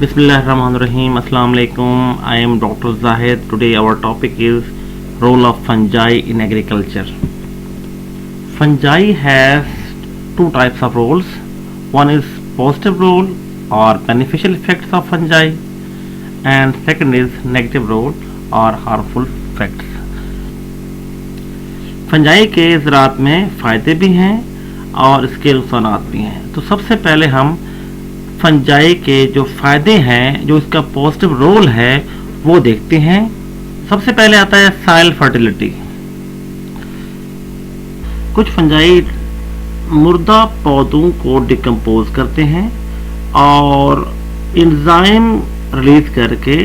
Bismillahirrahmanirrahim. Assalamu alaikum. I am Dr. Zahid. Today our topic is role of fungi in agriculture. Fungi has two types of roles. One is positive role or beneficial effects of fungi, and second is negative role or harmful effects. Fungi के ज़रात में फ़ायदे भी हैं और इसके नुकसानात भी हैं। तो सबसे पहले हम फंजाई के जो फ़ायदे हैं, जो इसका पॉजिटिव रोल है, वो देखते हैं। सबसे पहले आता है सॉइल फर्टिलिटी। कुछ फंजाई मुर्दा पौधों को डिकम्पोज करते हैं और एंजाइम रिलीज करके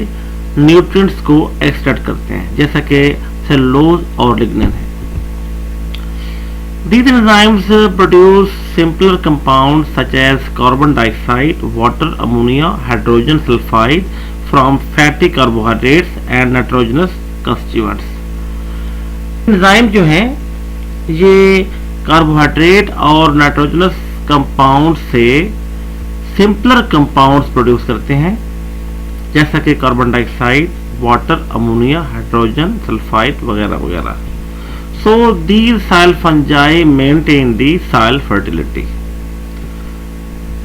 न्यूट्रिएंट्स को एक्सट्रैक्ट करते हैं, जैसा कि सेलुलोज और लिग्निन है। These enzymes produce simpler compounds such as carbon dioxide, water, ammonia, hydrogen sulfide from fatty carbohydrates and nitrogenous constituents. Enzyme जो हैं ये कार्बोहाइड्रेट और नाइट्रोजनस कंपाउंड से सिंपलर कंपाउंड्स प्रोड्यूस करते हैं, जैसा कि carbon dioxide, water, ammonia, hydrogen sulphide वगैरह वगैरह। So these soil fungi maintain the soil fertility.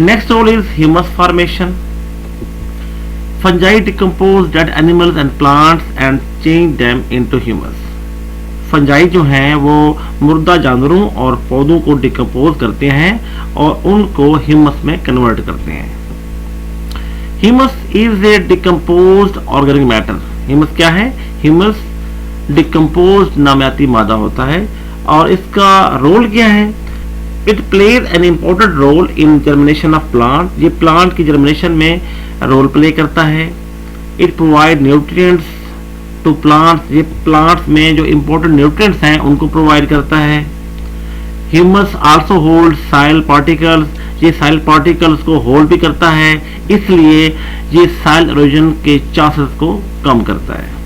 Next role is humus formation. Fungi decompose dead animals and plants and change them into humus. Fungi जो हैं वो मुर्दा जानवरों और पौधों को डिकम्पोज करते हैं और उनको ह्यूमस में कन्वर्ट करते हैं। Humus is a decomposed organic matter. Humus क्या है? ह्यूमस डिकम्पोज नामियाती मादा होता है और इसका रोल क्या है? It plays an important role in germination of plant. ये प्लांट की जर्मिनेशन में रोल प्ले करता है। It provide nutrients to plants. ये प्लांट्स में जो इम्पोर्टेंट न्यूट्रिएंट्स हैं उनको प्रोवाइड करता है। Humus also hold soil particles. ये सॉइल पार्टिकल्स को होल्ड भी करता है, इसलिए ये सॉइल इरोजन के चांसेस को कम करता है।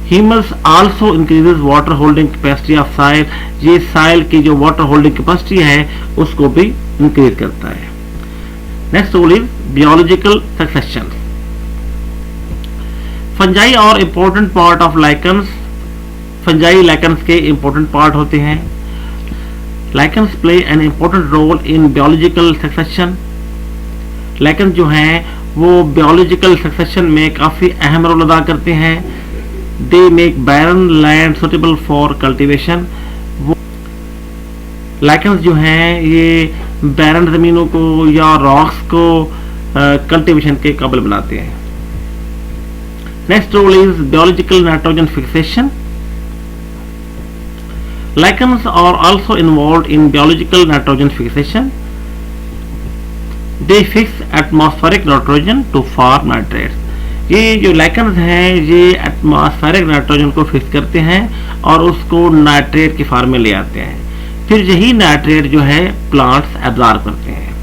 Humus also increases water holding capacity of soil। ये soil की जो water holding capacity है उसको भी increase करता है। Next role is biological succession। Fungi are important part of lichens। Fungi lichens के important part होते हैं। Lichens play an important role in biological succession। Lichens जो हैं वो biological succession में काफ़ी अहम रोल अदा करते हैं। They make barren land suitable for cultivation। Lichens जो हैं ये बैरन ज़मीनों को या रॉक्स को कल्टीवेशन के काबिल बनाते हैं। Next role is biological nitrogen fixation. Lichens are also involved in biological nitrogen fixation. They fix atmospheric nitrogen to form nitrates. ये जो लाइकेंस हैं ये एटमॉस्फेरिक नाइट्रोजन को फिक्स करते हैं और उसको नाइट्रेट के फॉर्म में ले आते हैं। फिर यही नाइट्रेट जो है प्लांट्स एब्जॉर्ब करते हैं।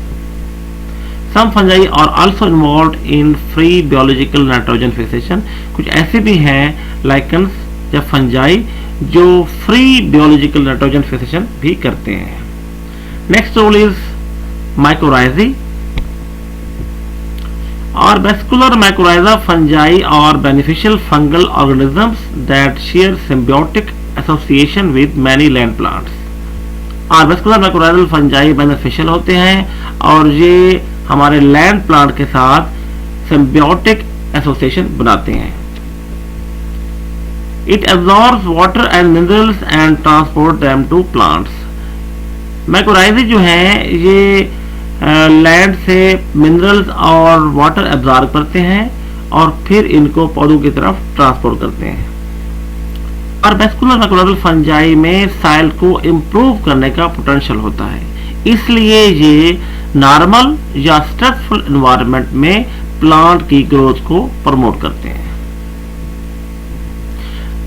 Some fungi are also involved in free biological nitrogen fixation. कुछ ऐसे भी हैं लाइकेंस या फंजाई जो फ्री बियोलॉजिकल नाइट्रोजन फिक्सेशन भी करते हैं। Next role is mycorrhizae. Or vascular mycorrhiza fungi are beneficial fungal organisms that share symbiotic association with many land plants। और vascular mycorrhizal fungi beneficial होते हैं और ये हमारे land plant के साथ symbiotic association बनाते हैं। It absorbs water and minerals and transport them to plants। mycorrhizae जो हैं ये लैंड से मिनरल्स और वाटर एब्जॉर्ब करते हैं और फिर इनको पौधों की तरफ ट्रांसपोर्ट करते हैं। और वेस्कुलर माइकोराइजल फंजाई में सॉइल को इम्प्रूव करने का पोटेंशियल होता है, इसलिए ये नॉर्मल या स्ट्रेसफुल एनवायरनमेंट में प्लांट की ग्रोथ को प्रमोट करते हैं।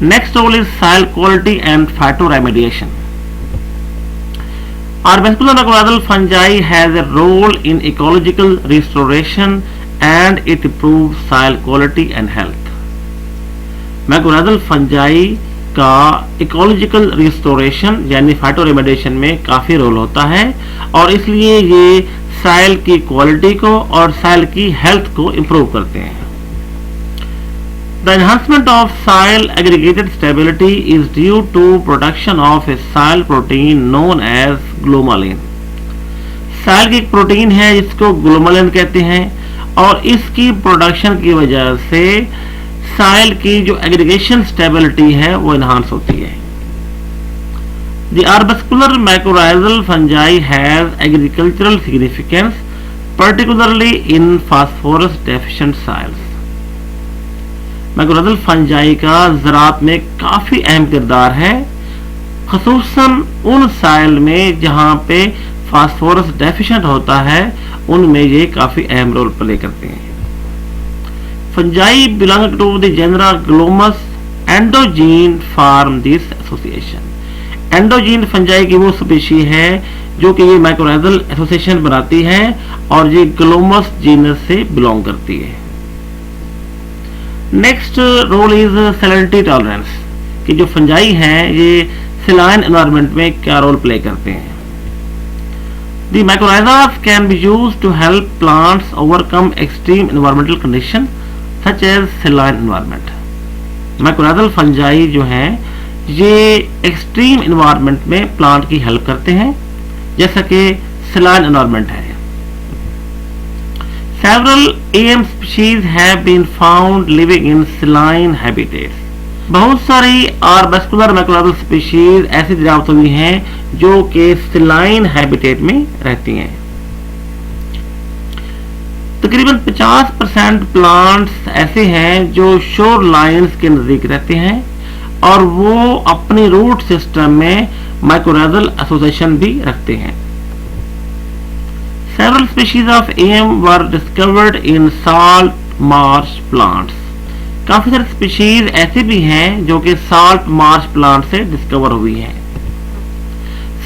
Next role is soil quality and phytoremediation. Our vascular mycorrhizal fungi has a role in ecological restoration and it improves soil quality and health। mycorrhizal fungi का ecological restoration यानी फाइटोरेमेडिएशन में काफ़ी role होता है और इसलिए ये साइल की क्वालिटी को और साइल की हेल्थ को इंप्रूव करते हैं। The enhancement of soil aggregated stability is due to production of a soil protein known as glomalin. साइल की एक प्रोटीन है जिसको ग्लोमालिन कहते हैं और इसकी प्रोडक्शन की वजह से साइल की जो एग्रीगेशन स्टेबिलिटी है वो इनहांस होती है। The arbuscular mycorrhizal fungi has agricultural significance, particularly in phosphorus deficient soils. Mycorrhizal fungi का ज़राअत में काफ़ी अहम किरदार है, ख़ुसूसन उन साइल में जहाँ पे फास्फोरस डेफिशिएंट होता है उनमें ये काफ़ी अहम रोल प्ले करते हैं। Fungi belong to the genera Glomus Endogone form this association. Endogone fungi की वो स्पीशी है जो कि ये माइकोराइजल एसोसिएशन बनाती है और ये ग्लोमस जीनस से बिलोंग करती है। Next role is salinity tolerance कि जो फंजाई हैं ये सलाइन एनवायरनमेंट में क्या रोल प्ले करते हैं। The mycorrhizas can be used to help plants overcome extreme environmental condition such as saline environment. Mycorrhizal fungi जो हैं ये एक्सट्रीम एनवायरनमेंट में प्लांट की हेल्प करते हैं जैसा कि सलाइन एनवायरनमेंट है। Several AM species have been found living in saline habitats. बहुत सारी arbuscular mycorrhizal species ऐसी दरियाफ्त हुई हैं जो कि saline habitat में रहती हैं। तकरीबन 50% प्लांट्स ऐसे हैं जो शोर लाइन्स के नज़दीक रहते हैं और वो अपनी रूट सिस्टम में mycorrhizal एसोसिएशन भी रखते हैं। Several species of AM were discovered in salt marsh plants. काफी सारे स्पीशीज ऐसे भी हैं जो कि salt marsh plant से डिस्कवर हुई हैं।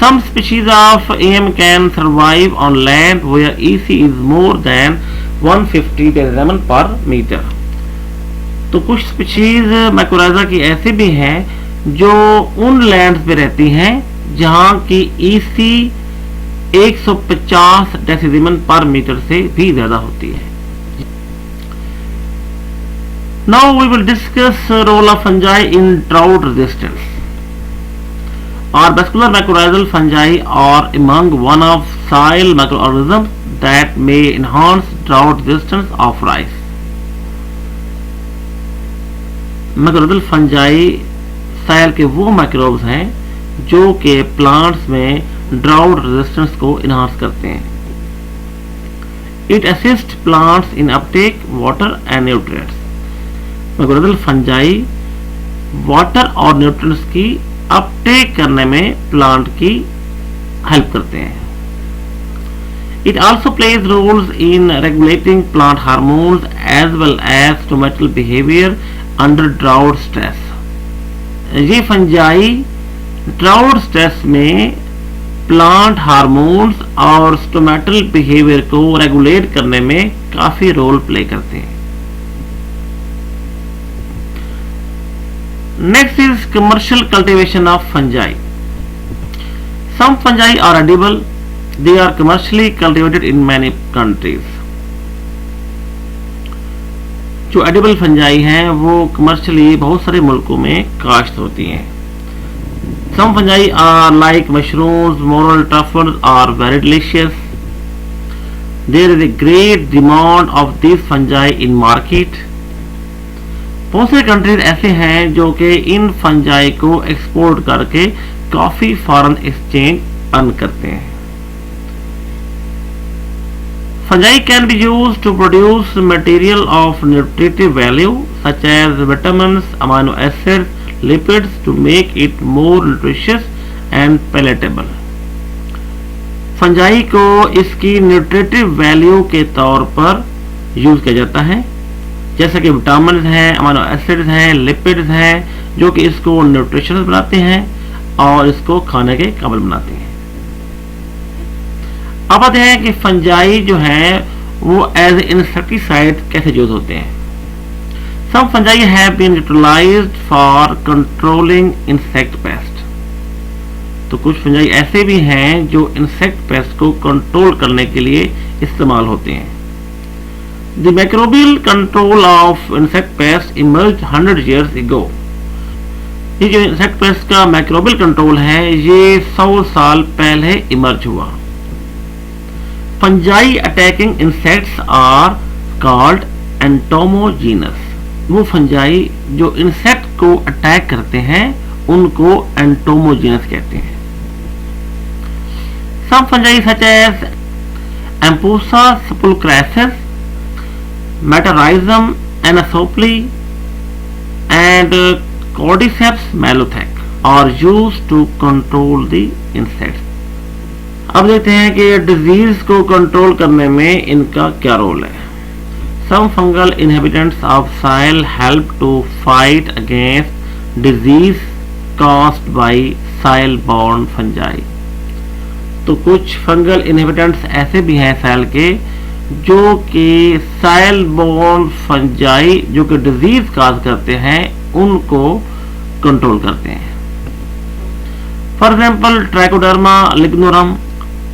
Some species of AM can survive on land where EC is more than 150 decimal पर मीटर। तो कुछ स्पीशीज माइकोराइजा की ऐसे भी हैं जो उन लैंड पे रहती हैं जहां की EC 150 डेसिमल पर मीटर से भी ज्यादा होती है। Now we will discuss role of fungi in drought resistance. Arbuscular mycorrhizal fungi are among one of soil microorganisms that may enhance drought resistance of rice. Mycorrhizal fungi साइल के वो microbes हैं जो कि प्लांट्स में ड्राउट रेजिस्टेंस को enhance करते हैं। It assist plants in uptake water and nutrients. Mycorrhizal fungi water और न्यूट्रिएंट्स की अपटेक करने में प्लांट की हेल्प करते हैं। It also plays roles in regulating plant hormones as well as stomatal behaviour under drought stress. ये fungi drought stress में plant hormones और स्टोमेटल बिहेवियर को रेगुलेट करने में काफी रोल प्ले करते हैं। Next is commercial cultivation of fungi. Some fungi are edible, they are commercially cultivated in many countries. जो एडिबल फंजाई हैं वो कमर्शियली बहुत सारे मुल्कों में काश्त होती हैं। Some fungi are like mushrooms, morel truffles are very delicious. There is a great demand of these fungi in market. बहुत सारे कंट्रीज ऐसे हैं जो कि इन फंजाई को एक्सपोर्ट करके काफी फॉरेन एक्सचेंज अर्न करते हैं। Fungi can be used to produce material of nutritive value such as vitamins, amino acids, lipids to make it more nutritious and palatable. Fungi को इसकी न्यूट्रिटिव वैल्यू के तौर पर यूज किया जाता है, जैसा कि विटामिन हैं, अमीनो एसिड्स हैं, लिपिड्स हैं जो कि इसको न्यूट्रिशियस बनाते हैं और इसको खाने के काबिल बनाते हैं। अब आते हैं कि फंजाई जो हैं वो एज इंसेक्टिसाइड कैसे यूज होते हैं। Some fungi have been utilized for controlling insect pests. तो कुछ फंजाई ऐसे भी हैं जो इंसेक्ट पेस्ट को कंट्रोल करने के लिए इस्तेमाल होते हैं। The microbial control of insect pest emerge 100 years ago। ये जो इंसेक्ट पेस्ट का माइक्रोबियल कंट्रोल है ये 100 साल पहले इमर्ज हुआ। Fungi attacking insects are called entomogenous. वो फंजाई जो इंसेक्ट को अटैक करते हैं उनको एंटोमोजीनस कहते हैं। Some fungi such as Ampusa sepulchrensis, Metarrhizum anisopli and Cordyceps malothec are used to control the insects। अब देखते हैं कि डिजीज को कंट्रोल करने में इनका क्या रोल है। Some fungal inhabitants of soil help to fight against disease caused by soil-borne fungi। तो कुछ फंगल इनहिबिटेंट्स ऐसे भी हैं सेल के जो कि साइल बोर्न फंजाई जो कि डिजीज काज करते हैं उनको कंट्रोल करते हैं। For example Trichoderma lignorum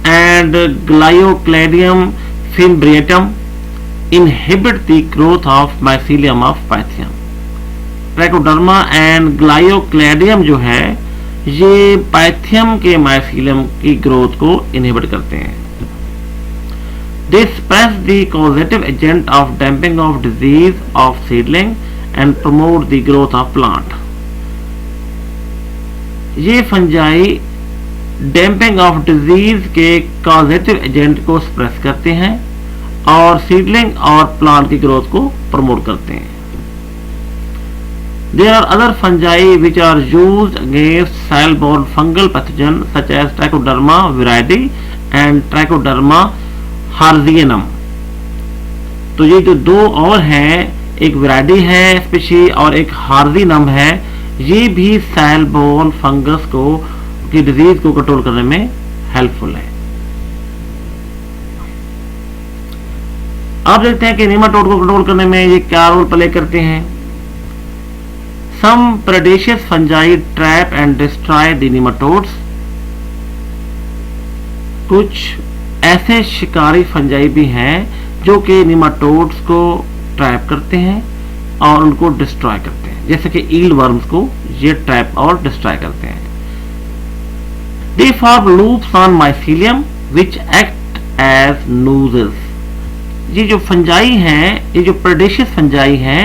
and Gliocladium fimbriatum inhibit the growth of mycelium of Pythium। Trichoderma and Gliocladium जो है ये पाइथियम के माइसीलियम की ग्रोथ को इनहिबिट करते हैं। They suppress the causative agent of damping of disease of seedling and promote the growth of plant। ये fungi damping off disease के कॉजेटिव एजेंट को सप्रेस करते हैं और सीडलिंग और प्लांट की ग्रोथ को प्रमोट करते हैं। There are other fungi which are used against soil-borne fungal pathogen such as Trichoderma viride and Trichoderma harzianum। तो ये जो दो और हैं, एक विराडी है स्पीशी और एक हार्जिनम है, ये भी soil-borne फंगस को की डिजीज को कंट्रोल करने में हेल्पफुल है। अब देखते हैं कि नेमाटोड को कंट्रोल करने में ये क्या रोल प्ले करते हैं। Some predaceous fungi trap and destroy the nematodes। कुछ ऐसे शिकारी फंजाई भी हैं जो कि नेमाटोड्स को ट्रैप करते हैं और उनको डिस्ट्रॉय करते हैं, जैसे कि ईल वर्म्स को ये ट्रैप और डिस्ट्रॉय करते हैं। They form loops on mycelium which act as nooses। ये जो फंजाई हैं, ये जो प्रेडेशियस फंजाई हैं,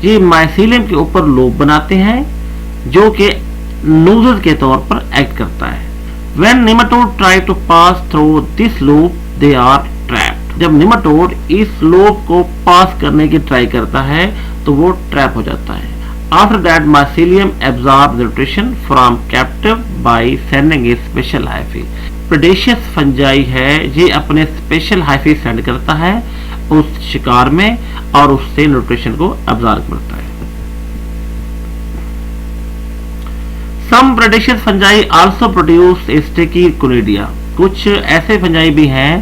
ये माइसीलियम के ऊपर लूप बनाते हैं जो कि नोजेस के तौर पर एक्ट करता है। When nematode try to pass through this loop, they are trapped। जब नेमाटोड इस लूप को पास करने की ट्राई करता है तो वो ट्रैप हो जाता है। After that, mycelium absorbs nutrition from captive by sending a special hyphae। Predacious fungi है, ये अपने स्पेशल हाइफी सेंड करता है उस शिकार में और उससे न्यूट्रिशन को अब्जॉर्ब करता है। Some predaceous fungi also produce a sticky conidia। कुछ ऐसे फंजाई भी हैं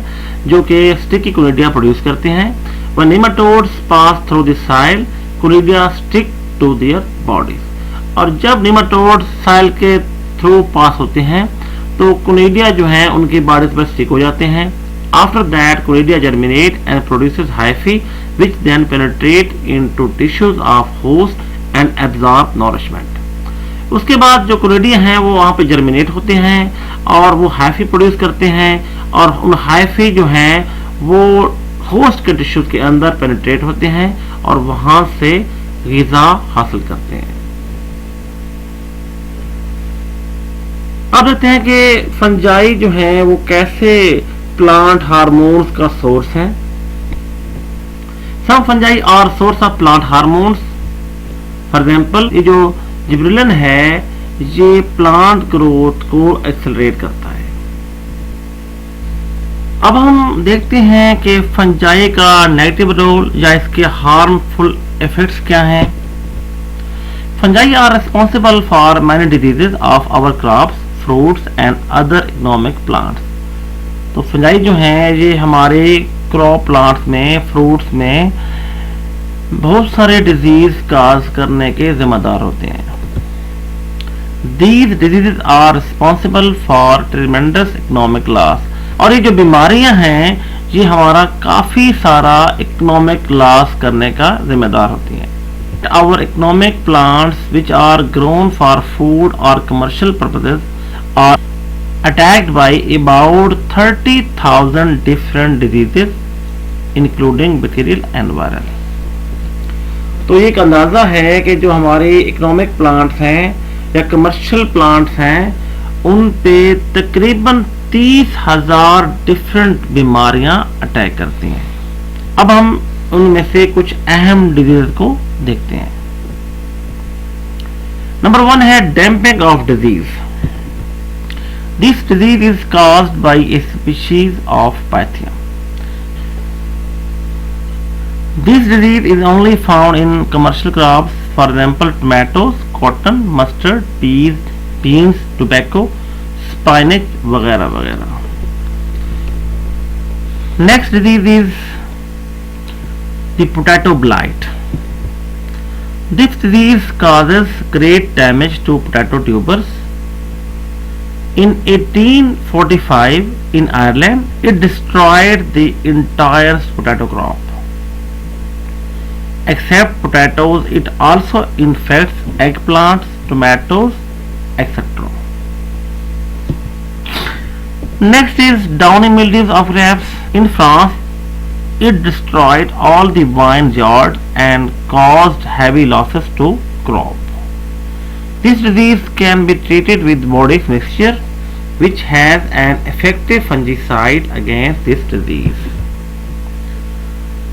जो कि स्टिकी कोनिडिया प्रोड्यूस करते हैं। When nematodes pass through the soil, conidia stick to their bodies। और जब नेमाटोड साइल के थ्रू पास होते हैं तो कोनिडिया जो है उनकी बॉडी पर स्टिक हो जाते हैं। After that, conidia germinate and produces hyphae which then penetrate into tissues of host and absorb nourishment। उसके बाद जो कोनिडिया हैं वो वहाँ पे जर्मिनेट होते हैं और वो हाइफी प्रोड्यूस करते हैं और उन हाइफी जो हैं वो होस्ट के टिश्यूज के अंदर पेनिट्रेट होते हैं और वहाँ से ग़िज़ा हासिल करते हैं। अब देखते हैं कि फंजाई जो है वो कैसे प्लांट हार्मोन्स का सोर्स है। Some fungi are source of plant hormones. For example ये जो जिब्रेलिन है ये प्लांट ग्रोथ को एक्सेलरेट करता है। अब हम देखते हैं कि फंजाई का नेगेटिव रोल या इसके हार्मफुल इफेक्ट्स क्या हैं। Fungi are responsible for many diseases of our crops, fruits and other economic plants. तो फंजाई जो हैं ये हमारे क्रॉप प्लांट्स में, फ्रूट्स में बहुत सारे डिजीज काज करने के जिम्मेदार होते हैं। These diseases are responsible for tremendous economic loss. और ये जो बीमारियां हैं ये हमारा काफ़ी सारा इकोनॉमिक लॉस करने का जिम्मेदार होती हैं. Our economic plants which are grown for food or commercial purposes are attacked by about 30,000 different diseases including bacterial and viral. तो ये एक अंदाज़ा है कि जो हमारे इकोनॉमिक प्लांट्स हैं या कमर्शियल प्लांट्स हैं उन पे तकरीबन 30,000 डिफरेंट बीमारियां अटैक करती हैं. अब हम उनमें से कुछ अहम डिजीज को देखते हैं. नंबर 1 है damping off disease. This disease is caused by A species of Pythium. This disease is only found in commercial crops, for example tomatoes, cotton, mustard, peas, beans, tobacco, spinach वगैरह वगैरह. Next disease is the potato blight. This disease causes great damage to potato tubers. In 1845 in Ireland, it destroyed the entire potato crop. Except potatoes, it also infects eggplants, tomatoes, etc. Next is downy mildews of grapes. In France, it destroyed all the vine yards and caused heavy losses to crop. This disease can be treated with Bordeaux mixture, which has an effective fungicide against this disease.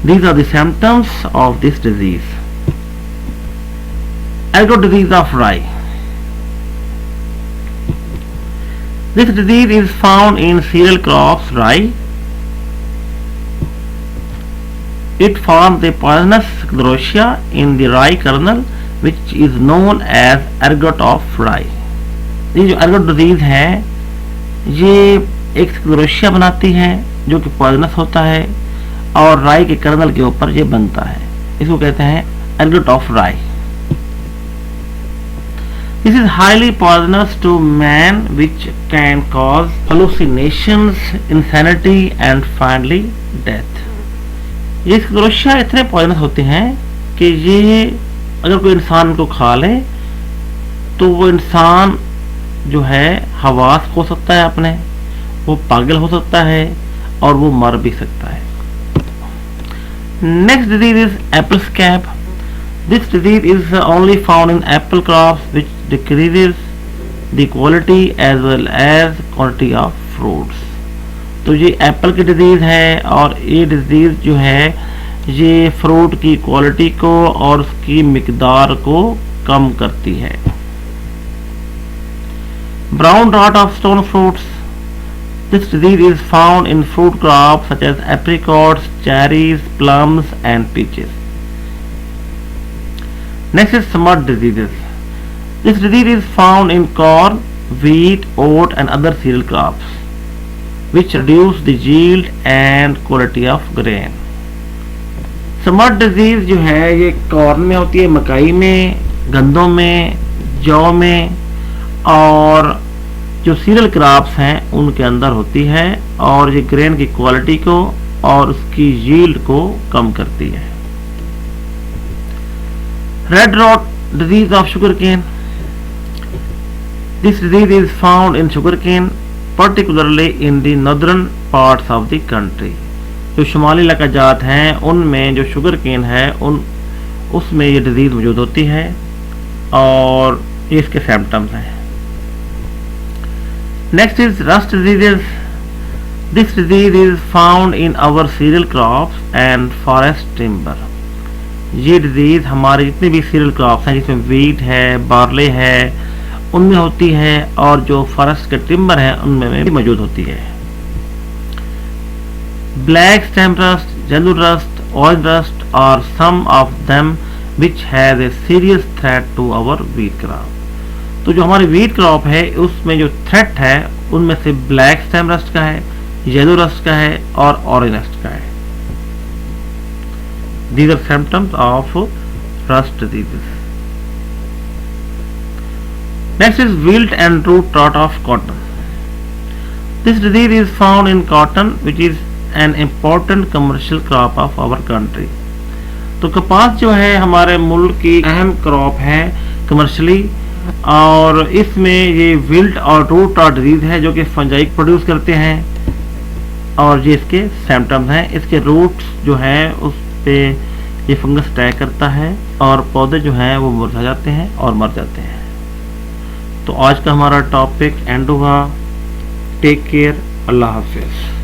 These are the symptoms of this disease. Ergot disease of rye. This disease is found in cereal crops rye. It forms a poisonous sclerotia in the rye kernel, which is known as ergot of rye. ये जो ergot disease है ये एक स्क्लेरोशिया बनाती है जो कि poisonous होता है और राई के कर्नल के ऊपर ये बनता है. इसको कहते हैं ergot of rye. This is highly poisonous to man, which can cause hallucinations, insanity and finally death. ये स्क्लेरोशिया इतने पॉइजनस होते हैं कि ये अगर कोई इंसान को खा ले तो वो इंसान जो है हवास खो सकता है अपने, वो पागल हो सकता है और वो मर भी सकता है. Next disease is apple scab. This disease is only found in apple crops, which decreases the quality as well as quantity of fruits. तो ये एप्पल की डिजीज है और ये डिजीज जो है ये फ्रूट की क्वालिटी को और उसकी मिकदार को कम करती है. Brown rot of stone fruits. This disease is found in fruit crops such as apricots, cherries, plums and peaches. Next is smut diseases. This disease is found in corn, wheat, oat and other cereal crops, which reduce the yield and quality of grain. Smut disease जो है ये corn में होती है, मकई में, गंदों में, जौ में और जो सीरियल क्रॉप्स हैं उनके अंदर होती है और ये ग्रेन की क्वालिटी को और उसकी यील्ड को कम करती है. Red rot disease of sugarcane. This disease is found in sugarcane, particularly in the northern parts of the country. जो शुमाली इलाका जात हैं उनमें जो शुगर केन है उसमें ये डिजीज मौजूद होती है और ये इसके सिम्टम्स हैं. Next is rust diseases. This disease is found in our cereal crops and forest timber. ये डिजीज हमारे जितने भी सीरियल क्रॉप्स हैं जिसमें वीट है, बार्ले है, उनमें होती है और जो फॉरेस्ट के टिम्बर हैं उनमें भी मौजूद होती है. Black stem rust, yellow rust, orange rust और some of them which has a serious threat to our wheat crop. तो जो हमारी वीट क्रॉप है उसमें जो थ्रेट है उनमें से ब्लैक स्टेम रस्ट का है, येलो रस्ट का है और ऑरेंज रस्ट का है. These are symptoms of rust diseases. Next is wilt and root rot of cotton. This disease is found in cotton, which is an important commercial crop of our country. तो कपास जो है हमारे मुल्क की अहम क्रॉप है कमर्शली, और इसमें ये विल्ट और रूट रॉट डिजीज है जो कि फंजाई प्रोड्यूस करते हैं, और ये इसके सिम्टम्स हैं। इसके रूट्स जो है उस पे ये फंगस अटैक करता है और पौधे जो हैं वो मुरझा जाते हैं और मर जाते हैं। तो आज का हमारा टॉपिक एंड हुआ। टेक केयर, अल्लाह हाफिज़।